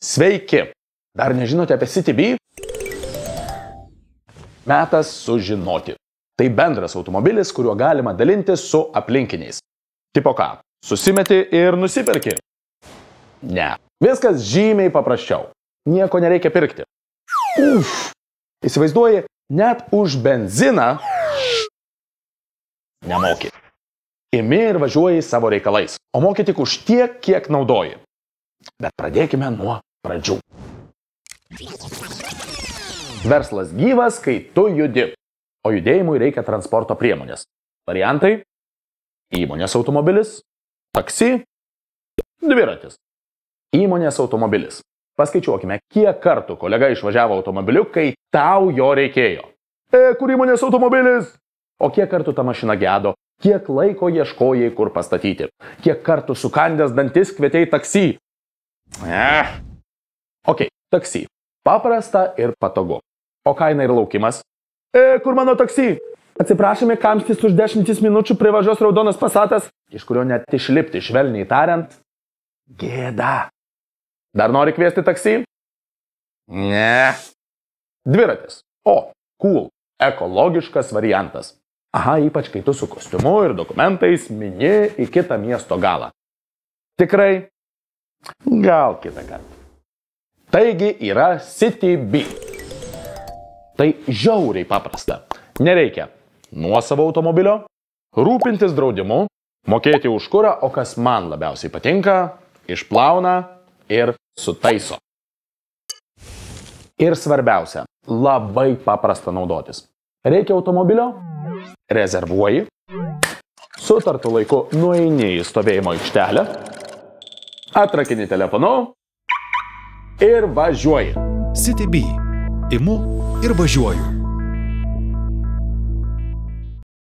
Sveiki! Dar nežinote apie CityBee? Metas sužinoti. Tai bendras automobilis, kuriuo galima dalintis su aplinkiniais. Tipo ką? Susimeti ir nusipirki? Ne. Viskas žymiai paprasčiau. Nieko nereikia pirkti. Įsivaizduoji, net už benziną nemoki. Imi ir važiuoji savo reikalais, o moki tik už tiek, kiek naudoji. Bet pradėkime nuo pradžių. Verslas gyvas, kai tu judi, o judėjimui reikia transporto priemonės. Variantai: įmonės automobilis, taksi, dviratis. Įmonės automobilis. Paskaičiuokime, kiek kartų kolega išvažiavo automobiliu, kai tau jo reikėjo. Kur įmonės automobilis? O kiek kartų ta mašina gedo? Kiek laiko ieškojai, kur pastatyti? Kiek kartų sukandęs dantis kvietei taksi? Ok, taksi. Paprasta ir patogu. O kaina ir laukimas? Kur mano taksi? Atsiprašome, kamštis už 10 minučių privažiuos raudonas Passatas, iš kurio net išlipti, švelniai tariant, gėda. Dar nori kviesti taksi? Ne. Dviratis. O, cool. Ekologiškas variantas. Aha, ypač kai tu su kostiumu ir dokumentais mini į kitą miesto galą. Tikrai? Gal kitą kartą. Taigi yra CityBee. Tai žiauriai paprasta. Nereikia nuosavo automobilio, rūpintis draudimu, mokėti už kurą, o kas man labiausiai patinka, išplauna ir sutaiso. Ir svarbiausia, labai paprasta naudotis. Reikia automobilio? Rezervuoji, sutartu laiku nueini į stovėjimo aikštelę, atrakini telefonu ir važiuoji. CityBee. Imu ir važiuoju.